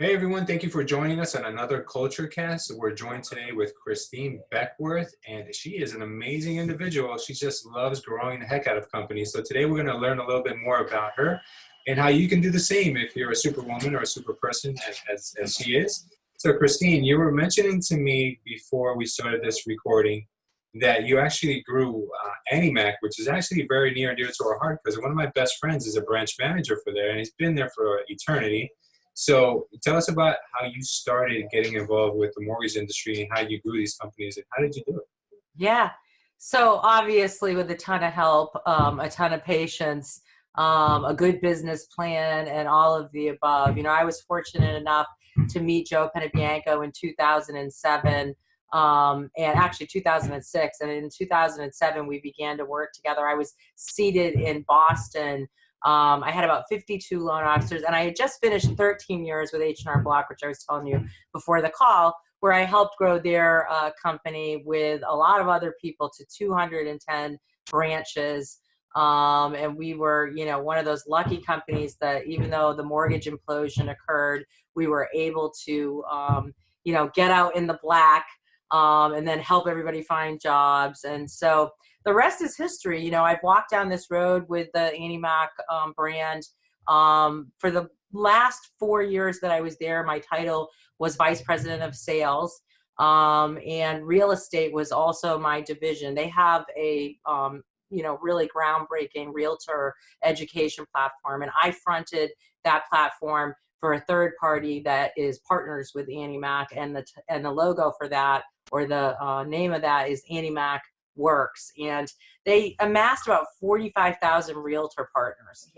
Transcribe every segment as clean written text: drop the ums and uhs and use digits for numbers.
Hey everyone, thank you for joining us on another Culture Cast. We're joined today with Christine Beckwith, and she is an amazing individual. She just loves growing the heck out of companies. So today we're going to learn a little bit more about her and how you can do the same if you're a superwoman or a super person as she is. So Christine, you were mentioning to me before we started this recording that you actually grew NAMMBA, which is actually very near and dear to our heart because one of my best friends is a branch manager for there, and he's been there for eternity. So tell us about how you started getting involved with the mortgage industry and how you grew these companies and how did you do it? Yeah. So obviously with a ton of help, a ton of patience, a good business plan and all of the above. I was fortunate enough to meet Joe Pennebianco in 2007, and actually 2006. And in 2007, we began to work together. I was seated in Boston. I had about 52 loan officers, and I had just finished 13 years with H&R Block, which I was telling you before the call, where I helped grow their company with a lot of other people to 210 branches. And we were, one of those lucky companies that even though the mortgage implosion occurred, we were able to, get out in the black and then help everybody find jobs. And so the rest is history. I've walked down this road with the NAMMBA brand for the last 4 years that I was there. My title was Vice President of Sales, and real estate was also my division. They have a really groundbreaking realtor education platform, and I fronted that platform for a third party that is partners with NAMMBA, and the logo for that, or the name of that, is NAMMBA Works. And they amassed about 45,000 realtor partners,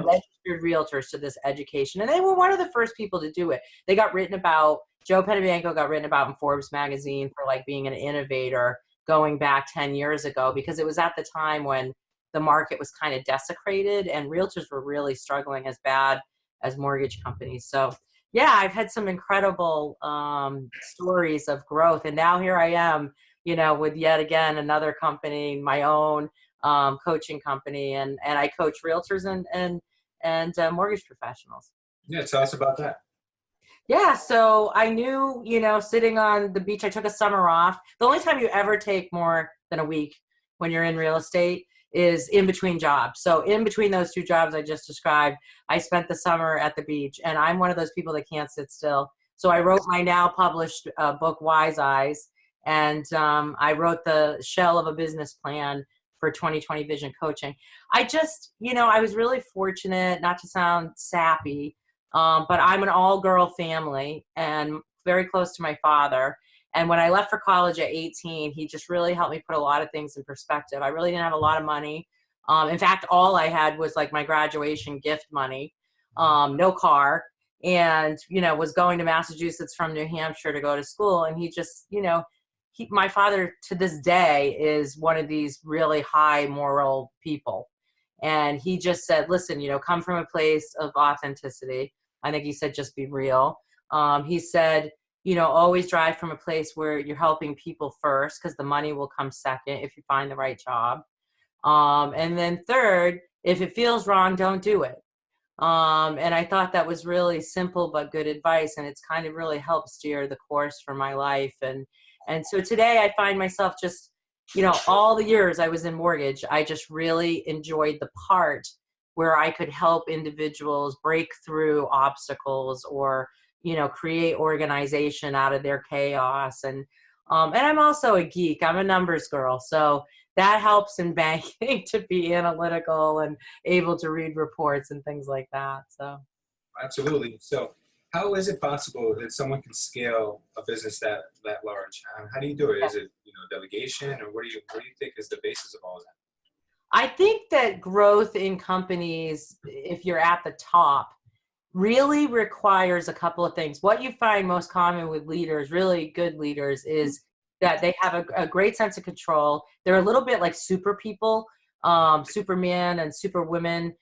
registered realtors, to this education. And they were one of the first people to do it. They got written about, Joe Pennebianco got written about in Forbes magazine for being an innovator going back 10 years ago, because it was at the time when the market was kind of desecrated and realtors were really struggling as bad as mortgage companies. So yeah, I've had some incredible stories of growth. And now here I am, with yet again another company, my own coaching company, and I coach realtors and mortgage professionals. Yeah, tell us about that. Yeah, so I knew, sitting on the beach, I took a summer off. The only time you ever take more than a week when you're in real estate is in between jobs. So in between those two jobs I just described, I spent the summer at the beach, and I'm one of those people that can't sit still. So I wrote my now published book, Wise Eyes, and I wrote the shell of a business plan for 2020 Vision Coaching. I just, I was really fortunate, not to sound sappy, but I'm an all-girl family and very close to my father. And when I left for college at 18, he just really helped me put a lot of things in perspective. I really didn't have a lot of money. In fact, all I had was my graduation gift money, no car, and, was going to Massachusetts from New Hampshire to go to school. And he just, my father to this day is one of these really high moral people. And he just said, listen, come from a place of authenticity. I think he said, just be real. He said, always drive from a place where you're helping people first, because the money will come second if you find the right job. And then third, if it feels wrong, don't do it. And I thought that was really simple but good advice, and it's kind of really helped steer the course for my life. And so today I find myself just, all the years I was in mortgage, I just really enjoyed the part where I could help individuals break through obstacles or, create organization out of their chaos. And I'm also a geek. I'm a numbers girl. So that helps in banking to be analytical and able to read reports and things like that. So Absolutely. So how is it possible that someone can scale a business that large? How do you do it? Is it delegation, or what do you think is the basis of all of that? I think that growth in companies, if you're at the top, really requires a couple of things. What you find most common with leaders, really good leaders, is that they have a great sense of control. They're a little bit like super people, Superman and Superwomen,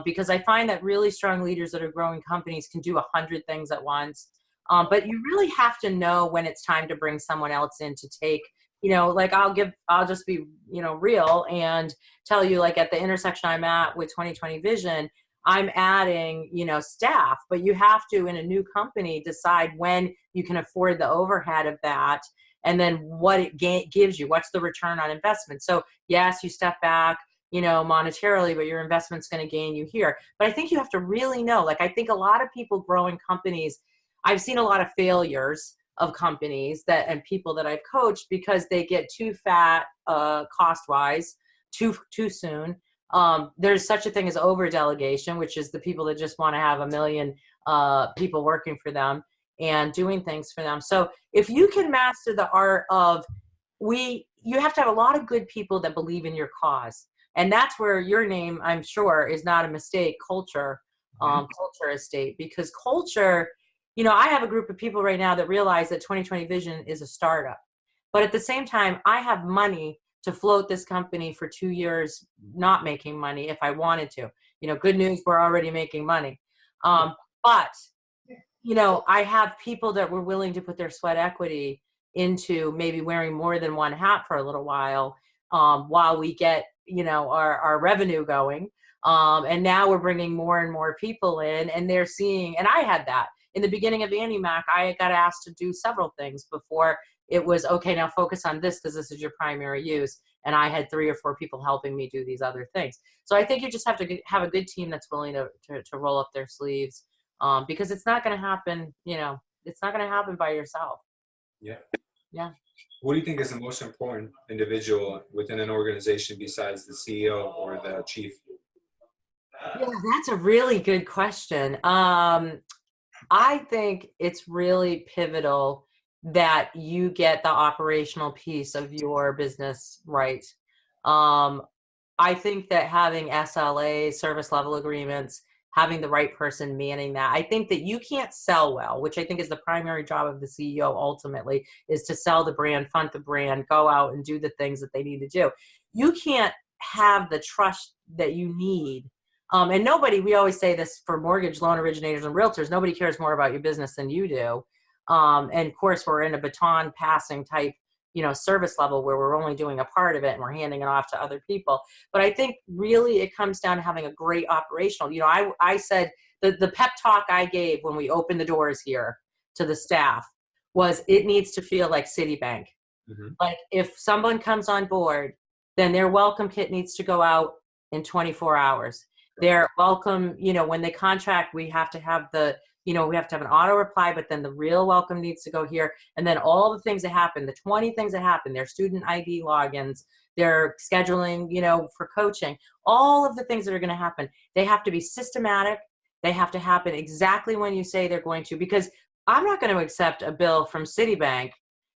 because I find that really strong leaders that are growing companies can do 100 things at once. But you really have to know when it's time to bring someone else in to take, I'll just be, real and tell you, at the intersection I'm at with 2020 Vision, I'm adding, staff, but you have to, in a new company, decide when you can afford the overhead of that, and then what it gives you. What's the return on investment? So yes, you step back, monetarily, but your investment's going to gain you here. But I think you have to really know, like, I think a lot of people growing companies, I've seen a lot of failures of companies and people that I've coached because they get too fat, cost-wise, too soon. There's such a thing as over delegation, which is the people that just want to have a million people working for them and doing things for them. So if you can master the art of, you have to have a lot of good people that believe in your cause. And that's where your name, I'm sure, is not a mistake, culture estate, because culture, I have a group of people right now that realize that 2020 Vision is a startup. But at the same time, I have money to float this company for 2 years, not making money if I wanted to. Good news, we're already making money. But, I have people that were willing to put their sweat equity into maybe wearing more than one hat for a little while we get, our revenue going. And now we're bringing more and more people in, and they're seeing, and I had that. In the beginning of AndyMac, I got asked to do several things before it was, okay, now focus on this because this is your primary use. And I had 3 or 4 people helping me do these other things. So I think you just have to have a good team that's willing to roll up their sleeves, because it's not going to happen, it's not going to happen by yourself. Yeah. Yeah. What do you think is the most important individual within an organization besides the CEO or the chief? Yeah, that's a really good question. I think it's really pivotal that you get the operational piece of your business right. I think that having SLA, service level agreements, having the right person manning that. I think that you can't sell well, which I think is the primary job of the CEO ultimately, is to sell the brand, fund the brand, go out and do the things that they need to do. You can't have the trust that you need. And we always say this for mortgage loan originators and realtors, nobody cares more about your business than you do. And of course, we're in a baton passing type service level where we're only doing a part of it and we're handing it off to other people. But I think really it comes down to having a great operational, I said the pep talk I gave when we opened the doors here to the staff was, it needs to feel like Citibank. Mm-hmm. Like if someone comes on board, then their welcome kit needs to go out in 24 hours. Their welcome, when they contract, we have to have we have to have an auto reply, but then the real welcome needs to go here. And then all the things that happen, the 20 things that happen, their student ID logins, their scheduling, for coaching, all of the things that are going to happen, they have to be systematic. They have to happen exactly when you say they're going to, because I'm not going to accept a bill from Citibank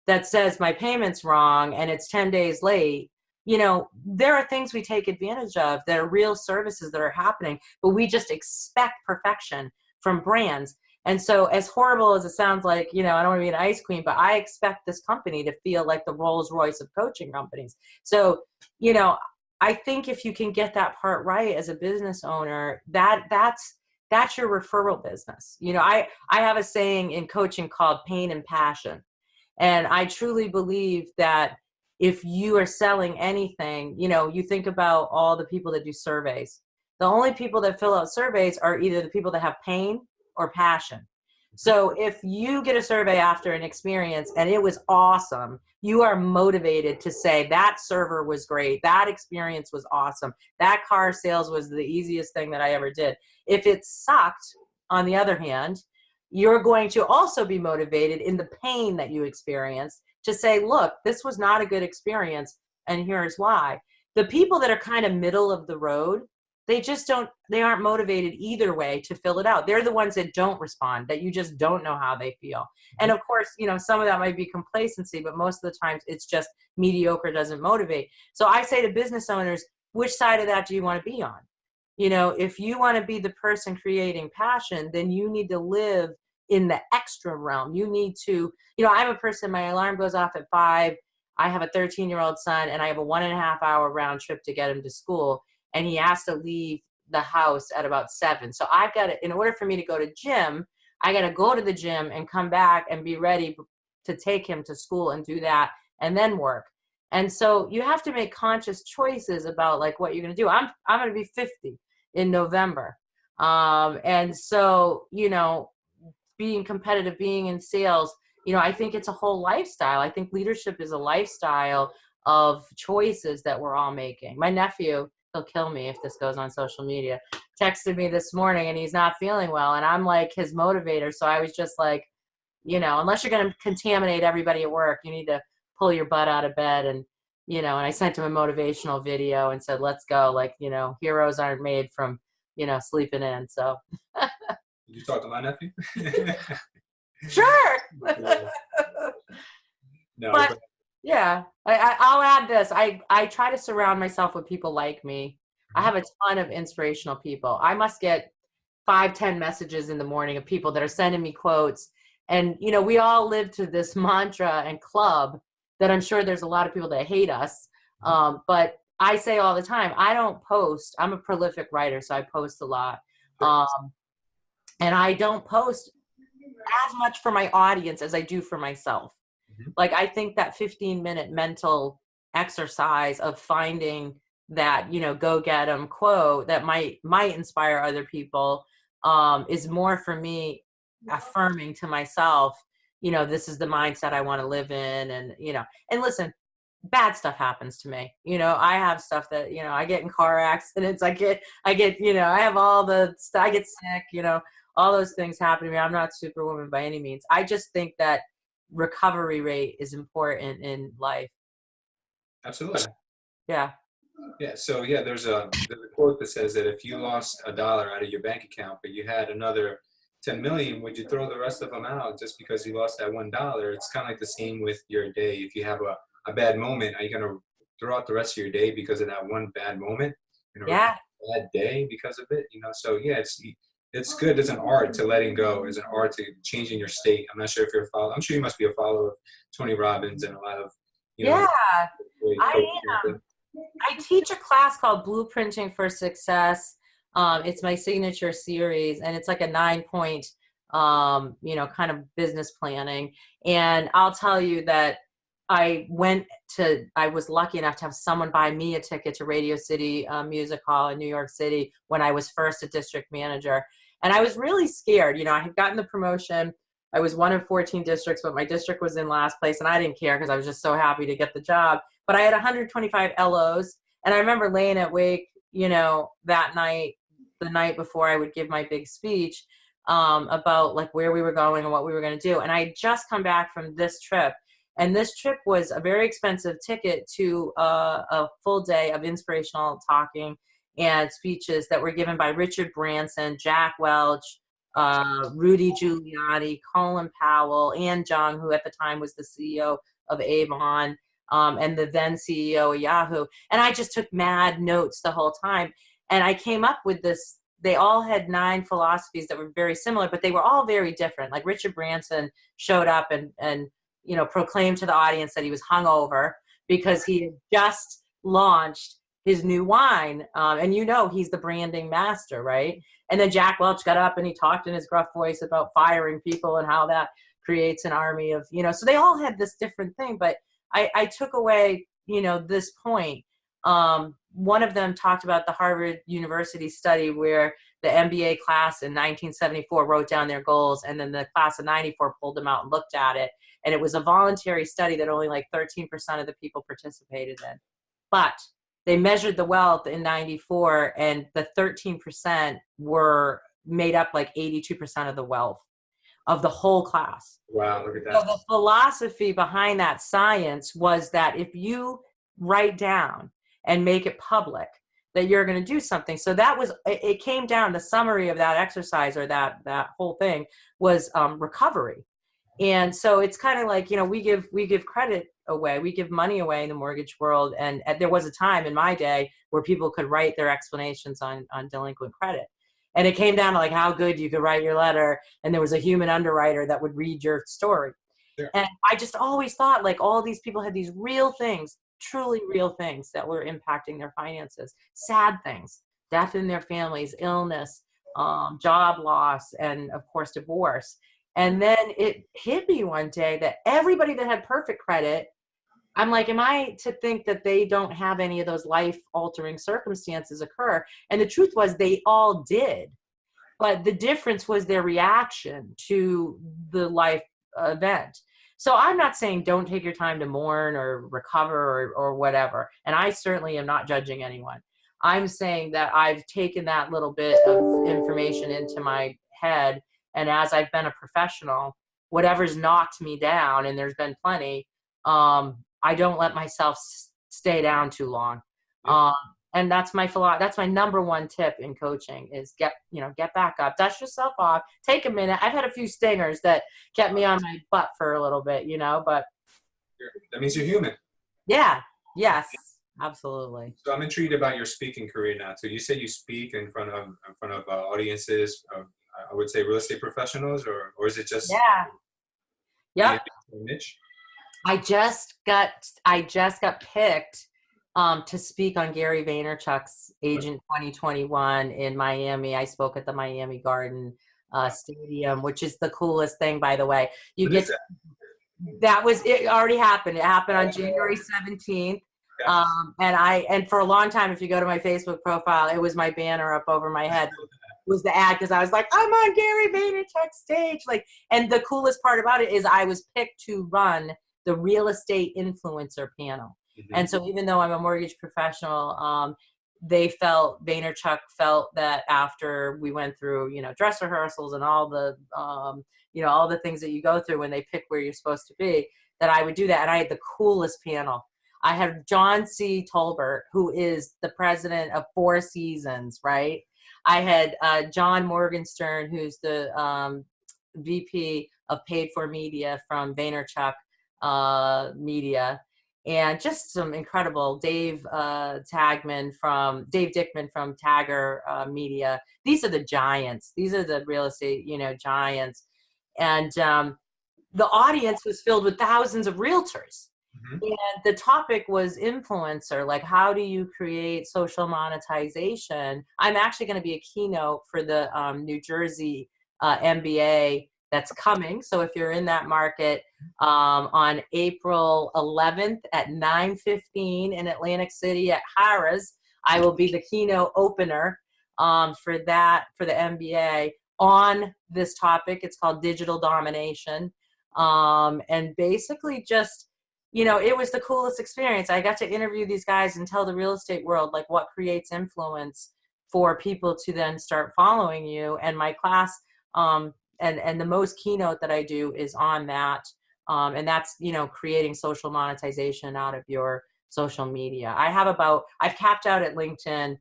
that says my payment's wrong and it's 10 days late. There are things we take advantage of that are real services that are happening, but we just expect perfection from brands. And so as horrible as it sounds like, I don't want to be an ice queen, but I expect this company to feel like the Rolls Royce of coaching companies. So, I think if you can get that part right as a business owner, that's your referral business. I have a saying in coaching called pain and passion. And I truly believe that if you are selling anything, you think about all the people that do surveys. The only people that fill out surveys are either the people that have pain or passion. So if you get a survey after an experience and it was awesome, you are motivated to say that server was great, that experience was awesome, that car sales was the easiest thing that I ever did. If it sucked, on the other hand, you're going to also be motivated in the pain that you experienced to say, look, this was not a good experience, and here's why. The people that are kind of middle of the road, they aren't motivated either way to fill it out. They're the ones that don't respond, that you just don't know how they feel. And of course, some of that might be complacency, but most of the times it's just mediocre doesn't motivate. So I say to business owners, which side of that do you want to be on? If you want to be the person creating passion, then you need to live in the extra realm. You need to, I'm a person, my alarm goes off at 5. I have a 13-year-old son and I have a 1.5 hour round trip to get him to school. And he has to leave the house at about 7. So I've got to, in order for me to go to gym, I got to go to the gym and come back and be ready to take him to school and do that and then work. And so you have to make conscious choices about like what you're going to do. I'm going to be 50 in November. And so, you know, being competitive, being in sales, you know, I think it's a whole lifestyle. I think leadership is a lifestyle of choices that we're all making. My nephew, he'll kill me if this goes on social media, texted me this morning and he's not feeling well. And I'm like his motivator. So I was just like, you know, unless you're going to contaminate everybody at work, you need to pull your butt out of bed. And, you know, and I sent him a motivational video and said, let's go. Like, you know, heroes aren't made from, you know, sleeping in. So. Did you talk to my nephew? Sure. No, but yeah, I'll add this. I try to surround myself with people like me. I have a ton of inspirational people. I must get 5-10 messages in the morning of people that are sending me quotes. And, you know, we all live to this mantra and club that I'm sure there's a lot of people that hate us. But I say all the time, I don't post. I'm a prolific writer, so I post a lot. And I don't post as much for my audience as I do for myself. Like, I think that 15-minute mental exercise of finding that, you know, go get 'em quote that might inspire other people is more for me affirming to myself, you know, this is the mindset I want to live in. And, you know, and listen, bad stuff happens to me. You know, I have stuff that, you know, I get in car accidents. I get, you know, I have all the stuff, I get sick, you know, all those things happen to me. I'm not Superwoman by any means. I just think that recovery rate is important in life. Absolutely. Yeah. Yeah. So yeah, there's a quote that says that if you lost $1 out of your bank account, but you had another 10 million, would you throw the rest of them out just because you lost that $1? It's kind of like the same with your day. If you have a bad moment, are you going to throw out the rest of your day because of that one bad moment? You know, Yeah. bad day because of it, you know? So yeah, it's good as an art to letting go, as an art to changing your state. I'm not sure if you're a follower. I'm sure you must be a follower of Tony Robbins and a lot of, you know, yeah, I am. I teach a class called Blueprinting for Success. It's my signature series, and it's like a 9-point, you know, kind of business planning. And I'll tell you that I was lucky enough to have someone buy me a ticket to Radio City Music Hall in New York City when I was first a district manager. And I was really scared. You know, I had gotten the promotion. I was one of 14 districts, but my district was in last place, and I didn't care because I was just so happy to get the job. But I had 125 LOs, and I remember laying awake, you know, that night, the night before I would give my big speech about like where we were going and what we were going to do. And I had just come back from this trip, and this trip was a very expensive ticket to a full day of inspirational talking and speeches that were given by Richard Branson, Jack Welch, Rudy Giuliani, Colin Powell, Ann Jung, who at the time was the CEO of Avon, and the then CEO of Yahoo. And I just took mad notes the whole time. And I came up with this. They all had 9 philosophies that were very similar, but they were all very different. Like Richard Branson showed up and you know, proclaimed to the audience that he was hungover because he had just launched his new wine. And you know, he's the branding master, right? And then Jack Welch got up and he talked in his gruff voice about firing people and how that creates an army of, you know, so they all had this different thing. But I took away, you know, this point. One of them talked about the Harvard University study where the MBA class in 1974 wrote down their goals, and then the class of 94 pulled them out and looked at it. And it was a voluntary study that only like 13% of the people participated in. But they measured the wealth in 94, and the 13% were made up like 82% of the wealth of the whole class. Wow, look at that. So the philosophy behind that science was that if you write down and make it public that you're going to do something. So that was, it came down, the summary of that exercise or that whole thing was recovery. And so it's kind of like, you know, we give credit away, we give money away in the mortgage world. And there was a time in my day where people could write their explanations on delinquent credit. And it came down to like how good you could write your letter. And there was a human underwriter that would read your story. Sure. And I just always thought like all these people had these real things, truly real things that were impacting their finances, sad things, death in their families, illness, job loss, and of course, divorce. And then it hit me one day that everybody that had perfect credit, I'm like, am I to think that they don't have any of those life altering circumstances occur? And the truth was they all did. but the difference was their reaction to the life event. So I'm not saying don't take your time to mourn or recover or whatever. And I certainly am not judging anyone. I'm saying that I've taken that little bit of information into my head. And as I've been a professional, whatever's knocked me down, and there's been plenty, I don't let myself stay down too long. And that's my that's my number one tip in coaching is get back up, dust yourself off, take a minute. I've had a few stingers that kept me on my butt for a little bit, but that means you're human. Yeah. Yes, absolutely. So I'm intrigued about your speaking career now. So you said you speak in front of audiences, I would say real estate professionals, or is it just niche? I just got picked to speak on Gary Vaynerchuk's Agent 2021 in Miami. I spoke at the Miami Garden Stadium, which is the coolest thing, by the way. It already happened. It happened on January 17th. And for a long time, if you go to my Facebook profile, it was my banner up over my head. It was the ad, because I was like, I'm on Gary Vaynerchuk's stage. And the coolest part about it is I was picked to run the real estate influencer panel. Mm-hmm. And so even though I'm a mortgage professional, Vaynerchuk felt that after we went through, dress rehearsals and all the, all the things that you go through when they pick where you're supposed to be, that I would do that. And I had the coolest panel. I had John C. Tolbert, who is the president of Four Seasons, right? I had John Morgenstern, who's the VP of Paid For Media from Vaynerchuk Media, and just some incredible Dave Dickman from Tagger Media. These are the giants. These are the real estate, giants. And the audience was filled with thousands of realtors. Mm-hmm. And the topic was influencer, like how do you create social monetization? I'm actually going to be a keynote for the New Jersey MBA that's coming. So if you're in that market, on April 11th at 9:15 in Atlantic City at Harrah's, I will be the keynote opener for the MBA on this topic. It's called Digital Domination. And basically just, it was the coolest experience. I got to interview these guys and tell the real estate world, like, what creates influence for people to then start following you. And my class, and the most keynote that I do is on that. And that's, creating social monetization out of your social media. I've capped out at LinkedIn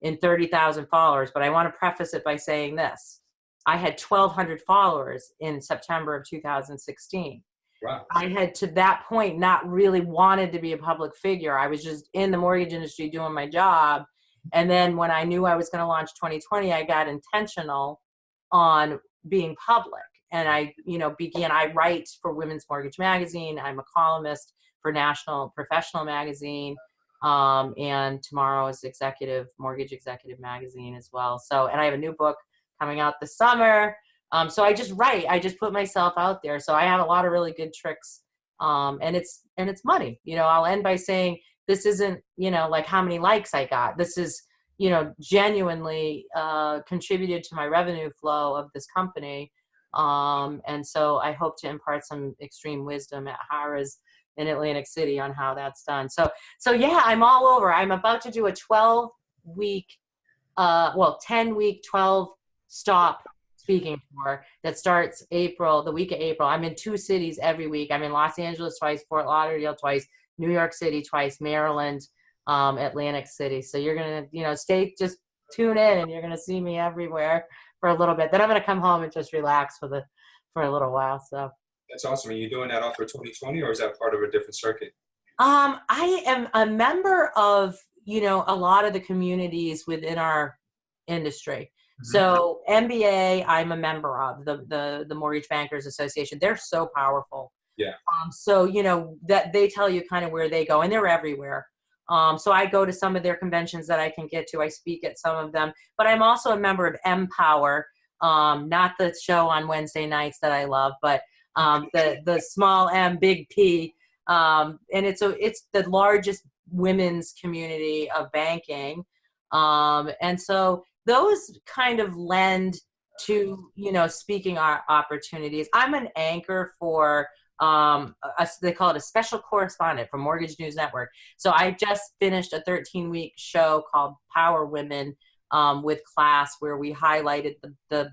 in 30,000 followers, but I want to preface it by saying this. I had 1,200 followers in September of 2016. Wow. I had, to that point, not really wanted to be a public figure. I was just in the mortgage industry doing my job. And then when I knew I was going to launch 2020, I got intentional on being public. And I write for Women's Mortgage Magazine. I'm a columnist for National Professional Magazine. And tomorrow is Mortgage Executive Magazine as well. So, and I have a new book coming out this summer. So I just write, I just put myself out there. So I have a lot of really good tricks. And it's money. I'll end by saying this isn't, like how many likes I got. This is, genuinely contributed to my revenue flow of this company. And so I hope to impart some extreme wisdom at Harrah's in Atlantic City on how that's done. So yeah, I'm all over. I'm about to do a 10-week, 12-stop speaking tour that starts the week of April. I'm in 2 cities every week. I'm in Los Angeles twice, Fort Lauderdale twice, New York City twice, Maryland, Atlantic City. So you're going to, just tune in and you're going to see me everywhere for a little bit. Then I'm going to come home and just relax for a little while. So that's awesome. Are you doing that all for 2020, or is that part of a different circuit? I am a member of, a lot of the communities within our industry. Mm-hmm. So MBA, I'm a member of the Mortgage Bankers Association. They're so powerful. Yeah. So, that they tell you kind of where they go, and they're everywhere. So I go to some of their conventions that I can get to. I speak at some of them, but I'm also a member of mPower, not the show on Wednesday nights that I love, but the small M, big P. And it's the largest women's community of banking. And so, those kind of lend to, you know, speaking opportunities. I'm an anchor for, they call it a special correspondent for Mortgage News Network. So I just finished a 13-week show called Power Women with class, where we highlighted the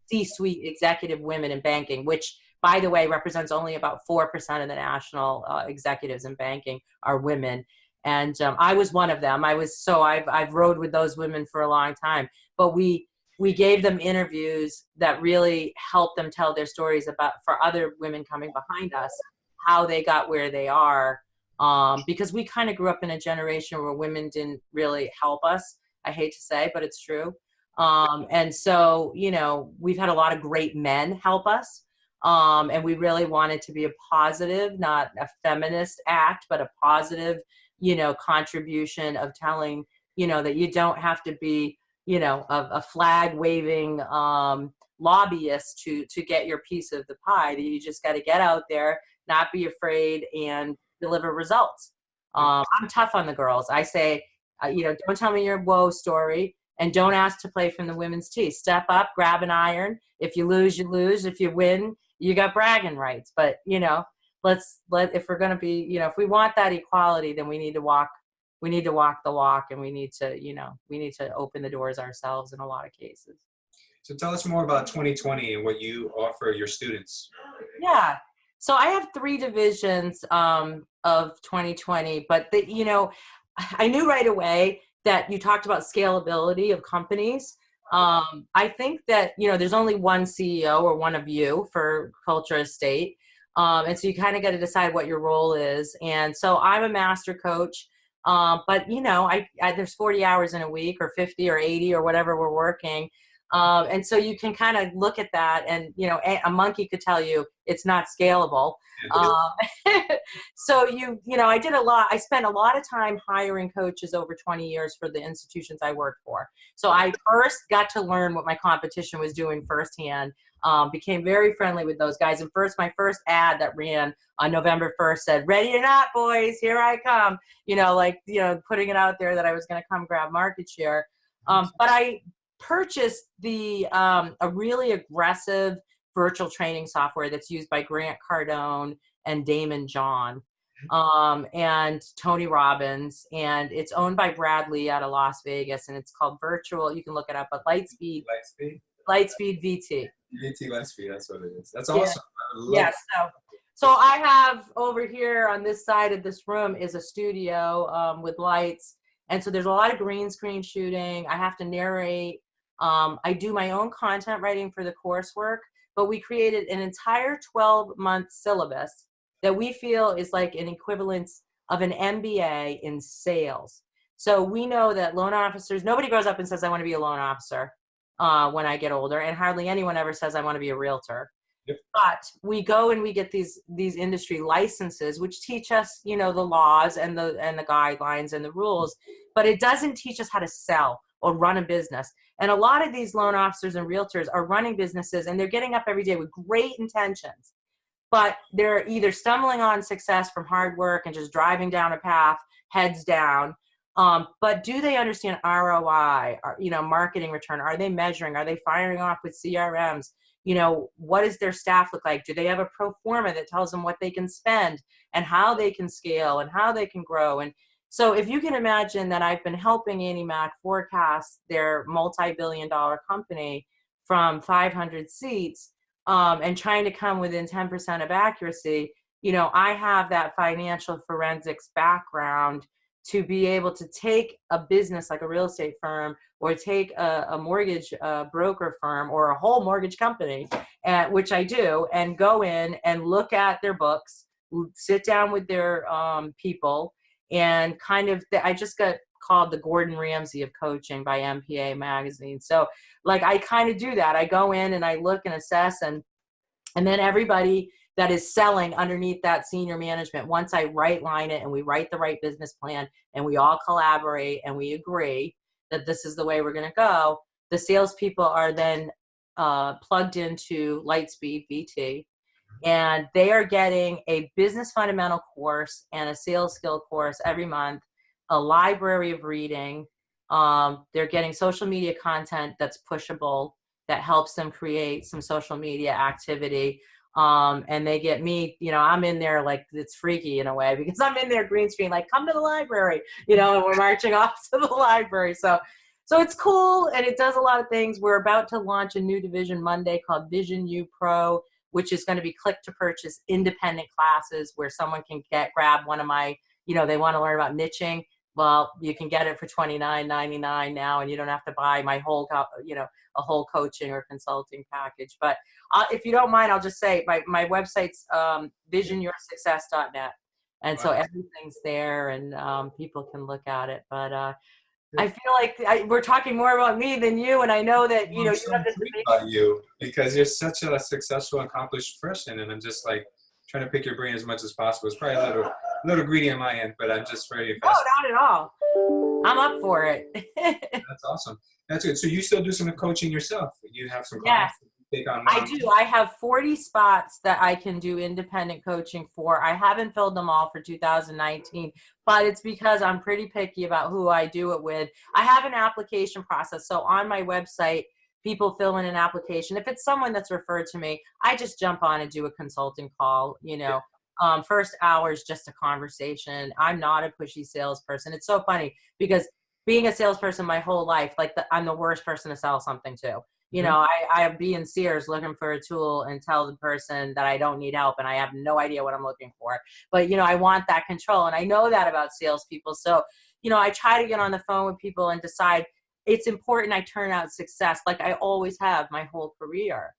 C-suite executive women in banking, which, by the way, represents only about 4% of the national executives in banking are women. And I was one of them. I've rode with those women for a long time, but we gave them interviews that really helped them tell their stories for other women coming behind us, how they got where they are. Because we kind of grew up in a generation where women didn't really help us. I hate to say, but it's true. And so, you know, we've had a lot of great men help us. And we really wanted to be a positive, not a feminist act, but a positive, you know, contribution of telling, you know, that you don't have to be, you know, a flag waving lobbyist to get your piece of the pie. That you just got to get out there, not be afraid, and deliver results. I'm tough on the girls. I say, you know, don't tell me your woe story, and don't ask to play from the women's tee. Step up, grab an iron. If you lose, you lose. If you win, you got bragging rights. But, you know, if we're going to be, you know, if we want that equality, then we need to walk the walk, and we need to open the doors ourselves in a lot of cases. So tell us more about 2020 and what you offer your students. Yeah. So I have 3 divisions of 2020, but you know, I knew right away that you talked about scalability of companies. I think that, you know, there's only one CEO or one of you for Culture Estate. And so you kind of got to decide what your role is. And so I'm a master coach. But, you know, there's 40 hours in a week, or 50 or 80 or whatever we're working. And so you can kind of look at that, and, you know, a monkey could tell you it's not scalable. So you know, I spent a lot of time hiring coaches over 20 years for the institutions I worked for. So I first got to learn what my competition was doing firsthand, became very friendly with those guys. And my first ad that ran on November 1st said, "Ready or not, boys, here I come." You know, like, you know, putting it out there that I was going to come grab market share. But I purchased a really aggressive virtual training software that's used by Grant Cardone and Damon John and Tony Robbins, and it's owned by Bradley out of Las Vegas, and it's called Virtual. You can look it up, but Lightspeed VT. VT Lightspeed, that's what it is. That's awesome. Yeah. So I have over here on this side of this room is a studio with lights, and so there's a lot of green screen shooting. I have to narrate. I do my own content writing for the coursework, but we created an entire 12-month syllabus that we feel is like an equivalence of an MBA in sales. So we know that loan officers, nobody grows up and says, "I want to be a loan officer when I get older," and hardly anyone ever says, "I want to be a realtor." Yep. But we go and we get these industry licenses, which teach us, you know, the laws and the guidelines and the rules, but it doesn't teach us how to sell or run a business. And a lot of these loan officers and realtors are running businesses, and they're getting up every day with great intentions, but they're either stumbling on success from hard work and just driving down a path, heads down. But do they understand ROI, or, you know, marketing return? Are they measuring? Are they firing off with CRMs? You know, what does their staff look like? Do they have a pro forma that tells them what they can spend and how they can scale and how they can grow? And so if you can imagine that I've been helping Annie Mac forecast their multi-billion-dollar company from 500 seats and trying to come within 10% of accuracy, you know, I have that financial forensics background to be able to take a business like a real estate firm, or take a mortgage broker firm, or a whole mortgage company, which I do, and go in and look at their books, sit down with their people, and kind of, I just got called the Gordon Ramsay of coaching by MPA magazine. So like, I kind of do that. I go in and I look and assess, and then everybody that is selling underneath that senior management, once I right line it and we write the right business plan and we all collaborate and we agree that this is the way we're going to go, the salespeople are then plugged into Lightspeed VT, and they are getting a business fundamental course and a sales skill course every month, a library of reading, They're getting social media content that's pushable, that helps them create some social media activity. And they get me, I'm in there like it's freaky in a way because I'm in there green screen, like come to the library, and we're marching off to the library. So it's cool and it does a lot of things. We're about to launch a new division Monday called Vision U Pro, which is going to be click to purchase independent classes where someone can grab one of my, they want to learn about niching. Well, you can get it for $29.99 now, and you don't have to buy my whole, a whole coaching or consulting package. But if you don't mind, I'll just say my website's visionyoursuccess.net. And so everything's there and people can look at it. But I feel like we're talking more about me than you. And I know that, I'm so intrigued by you because you're such a successful, accomplished person. And I'm just like trying to pick your brain as much as possible. It's probably a little greedy on my end, but I'm just very fascinated. No, not at all. I'm up for it. That's awesome. That's good. So you still do some coaching yourself? You have some clients that you take on? I do. I have 40 spots that I can do independent coaching for. I haven't filled them all for 2019, but it's because I'm pretty picky about who I do it with. I have an application process. So on my website, people fill in an application. If it's someone that's referred to me, I just jump on and do a consulting call, first hour is just a conversation. I'm not a pushy salesperson. It's so funny because being a salesperson my whole life, I'm the worst person to sell something to. I be in Sears looking for a tool and tell the person that I don't need help and I have no idea what I'm looking for. But, I want that control. And I know that about salespeople. So, I try to get on the phone with people and decide it's important I turn out success like I always have my whole career.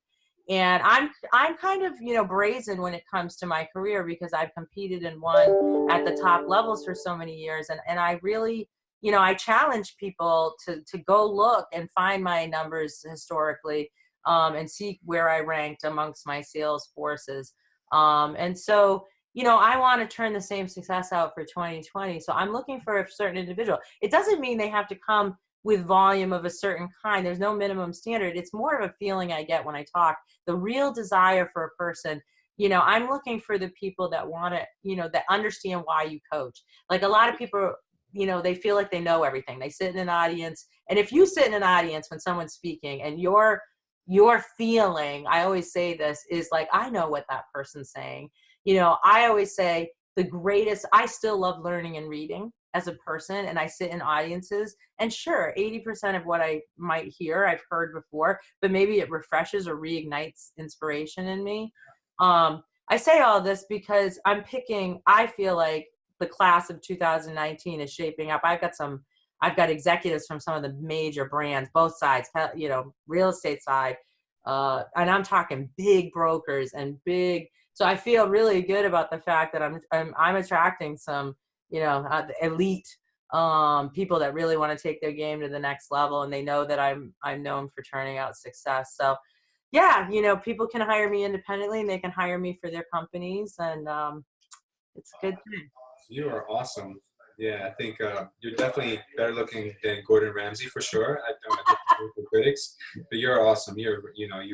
And I'm kind of, brazen when it comes to my career because I've competed and won at the top levels for so many years. And I really, I challenge people to go look and find my numbers historically and see where I ranked amongst my sales forces. And so, I want to turn the same success out for 2020. So I'm looking for a certain individual. It doesn't mean they have to come with volume of a certain kind. There's no minimum standard. It's more of a feeling I get when I talk. The real desire for a person, I'm looking for the people that want to, that understand why you coach. Like a lot of people, they feel like they know everything. They sit in an audience. And if you sit in an audience when someone's speaking and your feeling, I always say this, is like, I know what that person's saying. I always say I still love learning and reading as a person, and I sit in audiences, and sure, 80% of what I might hear I've heard before, but maybe it refreshes or reignites inspiration in me. I say all this because I feel like the class of 2019 is shaping up. I've got executives from some of the major brands, both sides, real estate side, and I'm talking big brokers and big. So I feel really good about the fact that I'm attracting some, elite people that really want to take their game to the next level, and they know that I'm known for turning out success. So yeah, people can hire me independently and they can hire me for their companies, and it's a good thing. You are awesome. Yeah, I think you're definitely better looking than Gordon Ramsay for sure. I don't know the critics, but you're awesome. You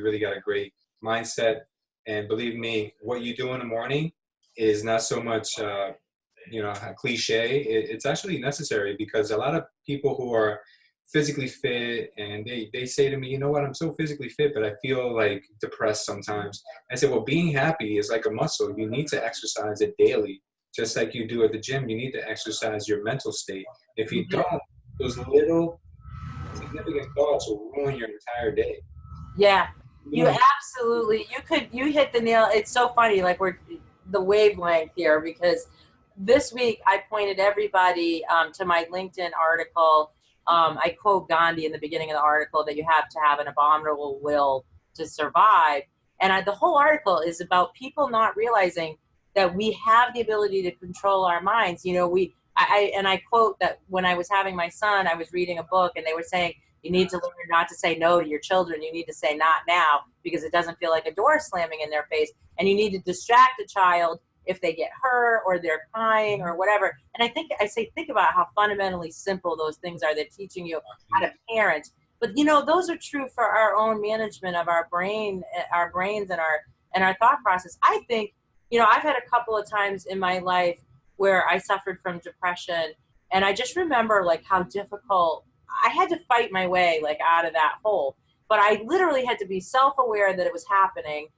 really got a great mindset, and believe me, what you do in the morning is not so much a cliche. It's actually necessary because a lot of people who are physically fit and they say to me, you know what, I'm so physically fit, but I feel like depressed sometimes. I say, well, being happy is like a muscle. You need to exercise it daily. Just like you do at the gym, you need to exercise your mental state. If you don't, those little significant thoughts will ruin your entire day. Yeah, you absolutely, you hit the nail. It's so funny, like we're the wavelength here, because this week I pointed everybody to my LinkedIn article. I quote Gandhi in the beginning of the article that you have to have an abominable will to survive. And the whole article is about people not realizing that we have the ability to control our minds. I quote that when I was having my son, I was reading a book and they were saying, you need to learn not to say no to your children. You need to say not now because it doesn't feel like a door slamming in their face. And you need to distract a child if they get hurt or they're crying or whatever. And think about how fundamentally simple those things are. They're teaching you how to parent. But those are true for our own management of our brains and our thought process. I think, I've had a couple of times in my life where I suffered from depression, and I just remember like how difficult I had to fight my way like out of that hole. But I literally had to be self-aware that it was happening,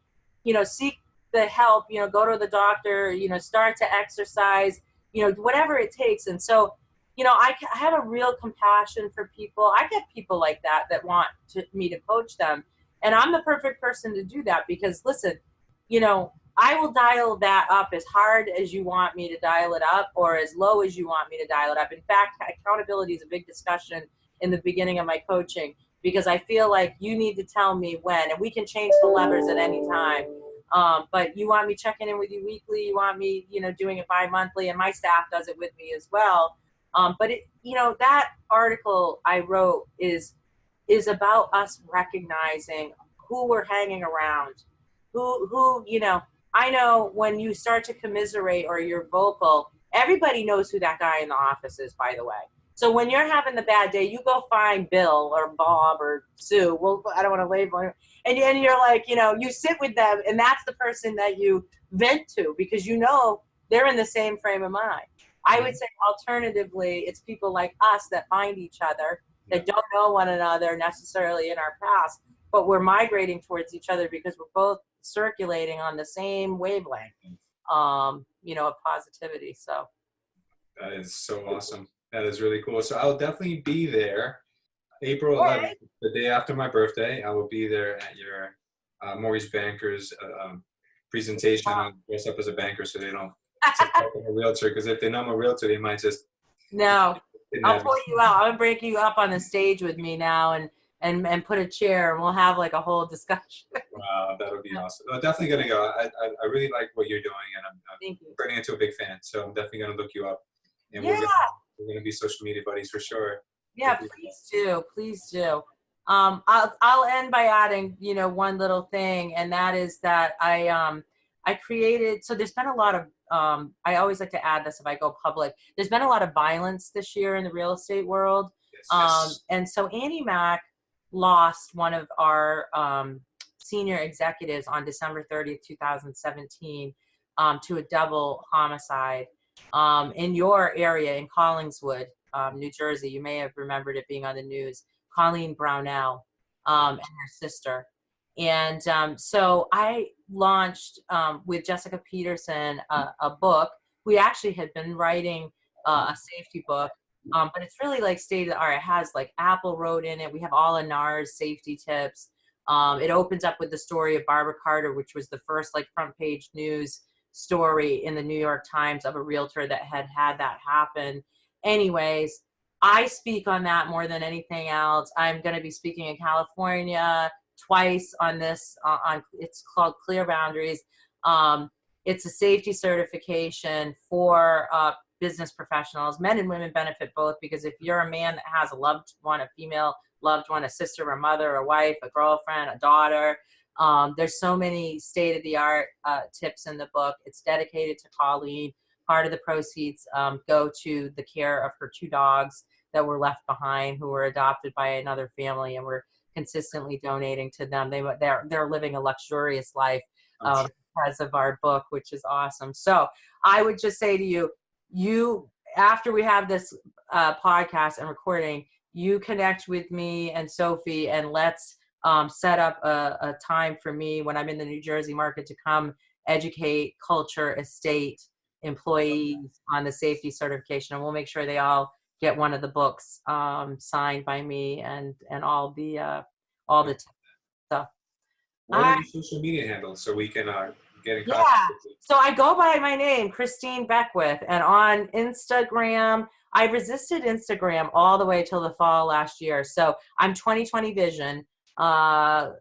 seek the help, go to the doctor, start to exercise, whatever it takes. And so, I have a real compassion for people. I get people like that want me to coach them. And I'm the perfect person to do that because listen, I will dial that up as hard as you want me to dial it up or as low as you want me to dial it up. In fact, accountability is a big discussion in the beginning of my coaching because I feel like you need to tell me when, and we can change the levers at any time. But you want me checking in with you weekly, you want me, doing it bi-monthly, and my staff does it with me as well. But that article I wrote is about us recognizing who we're hanging around, who, I know when you start to commiserate or you're vocal, everybody knows who that guy in the office is, by the way. So when you're having the bad day, you go find Bill or Bob or Sue. Well, I don't want to label him. And you're like, you sit with them, and that's the person that you vent to because they're in the same frame of mind. I would say alternatively, it's people like us that find each other, that don't know one another necessarily in our past, but we're migrating towards each other because we're both circulating on the same wavelength, of positivity. So that is so awesome. That is really cool. So I'll definitely be there April 11th, right. the day after my birthday. I will be there at your Maurice Banker's presentation. I'll dress up as a banker so they don't say I'm a realtor, because if they know I'm a realtor, they might just no. I'll pull you out. I'm gonna break you up on the stage with me now and put a chair, and we'll have like a whole discussion. Wow, that'll be awesome. I'm definitely gonna go. I really like what you're doing, and I'm turning into a big fan. So I'm definitely gonna look you up, and we're gonna be social media buddies for sure. Yeah, please do. Please do. I'll end by adding, one little thing, and that is that I created, so there's been a lot of, I always like to add this if I go public, there's been a lot of violence this year in the real estate world. Yes. And so Annie Mac lost one of our senior executives on December 30th, 2017, to a double homicide in your area in Collingswood, New Jersey. You may have remembered it being on the news. Colleen Brownell and her sister. And so I launched with Jessica Peterson a book. We actually had been writing a safety book, but it's really like state of the art. It has like Apple wrote in it. We have all of NAR's safety tips. It opens up with the story of Barbara Carter, which was the first like front page news story in the New York Times of a realtor that had that happen. Anyways, I speak on that more than anything else. I'm going to be speaking in California twice on this, it's called Clear Boundaries. It's a safety certification for business professionals. Men and women benefit both, because if you're a man that has a loved one, a female loved one, a sister, a mother, a wife, a girlfriend, a daughter, there's so many state-of-the-art tips in the book. It's dedicated to Colleen. Part of the proceeds go to the care of her 2 dogs that were left behind, who were adopted by another family, and we're consistently donating to them. They're living a luxurious life because of our book, which is awesome. So I would just say to you, after we have this podcast and recording, you connect with me and Sophy, and let's set up a time for me when I'm in the New Jersey market to come educate culture estate employees on the safety certification, and we'll make sure they all get one of the books signed by me and all the stuff. What are your social media handles so we can get in contact with you? So I go by my name, Christine Beckwith, and on Instagram, I resisted Instagram all the way till the fall last year. So I'm 2020 Vision on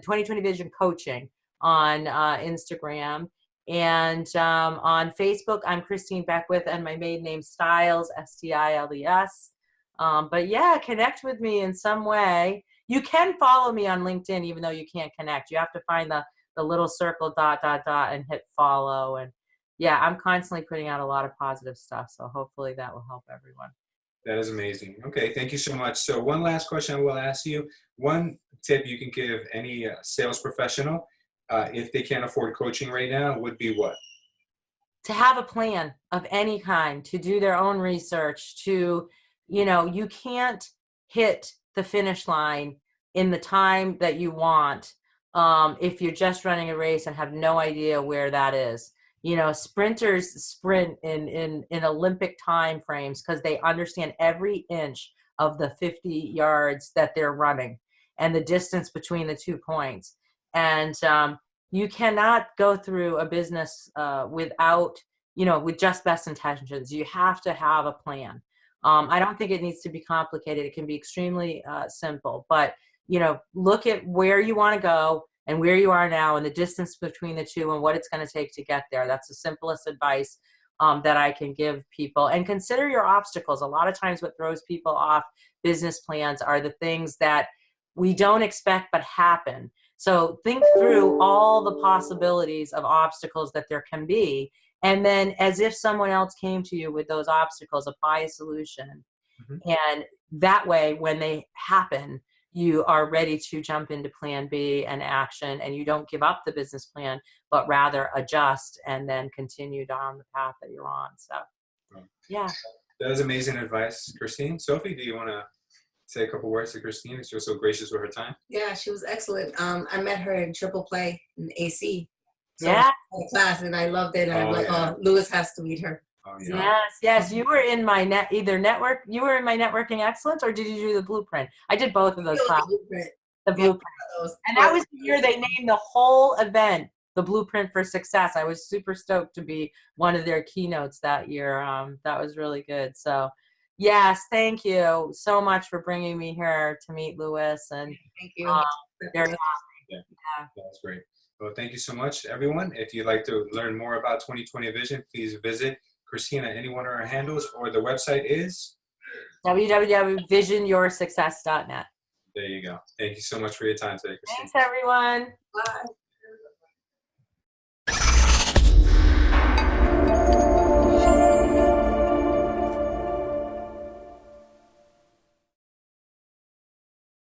2020 Vision Coaching on Instagram. And on Facebook, I'm Christine Beckwith, and my maiden name Stiles, Stiles. But yeah, connect with me in some way. You can follow me on LinkedIn, even though you can't connect. You have to find the little circle ... and hit follow. And yeah, I'm constantly putting out a lot of positive stuff. So hopefully that will help everyone. That is amazing. Okay, thank you so much. So one last question I will ask you. One tip you can give any sales professional if they can't afford coaching right now would be what? To have a plan of any kind, to do their own research, to, you can't hit the finish line in the time that you want if you're just running a race and have no idea where that is. You know, sprinters sprint in Olympic time frames because they understand every inch of the 50 yards that they're running and the distance between the 2 points. And you cannot go through a business without, you know, with just best intentions. You have to have a plan. I don't think it needs to be complicated. It can be extremely simple, but, you know, look at where you want to go and where you are now and the distance between the two and what it's going to take to get there. That's the simplest advice that I can give people. And consider your obstacles. A lot of times what throws people off business plans are the things that we don't expect but happen. So think through all the possibilities of obstacles that there can be. And then as if someone else came to you with those obstacles, apply a solution. Mm-hmm. And that way, when they happen, you are ready to jump into plan B and action, and you don't give up the business plan, but rather adjust and then continue down the path that you're on. So, yeah. That was amazing advice, Christine. Sophie, do you want to say a couple words to Christine? She was so gracious with her time. Yeah, she was excellent. I met her in triple play in AC. So yeah. Class, and I loved it. And I'm like, oh, Lewis has to meet her. Oh, yeah. Yes. You were in my you were in my networking excellence, or did you do the blueprint? I did both of those classes. The blueprint. And that was the year they named the whole event the Blueprint for Success. I was super stoked to be one of their keynotes that year. That was really good. So, yes, thank you so much for bringing me here to meet Lewis. And thank you. Very happy. Yeah, that was great. Well, thank you so much, everyone. If you'd like to learn more about 2020 Vision, please visit Christine at any one of our handles, or the website is www.visionyoursuccess.net. There you go. Thank you so much for your time today, Christine. Thanks, everyone. Bye.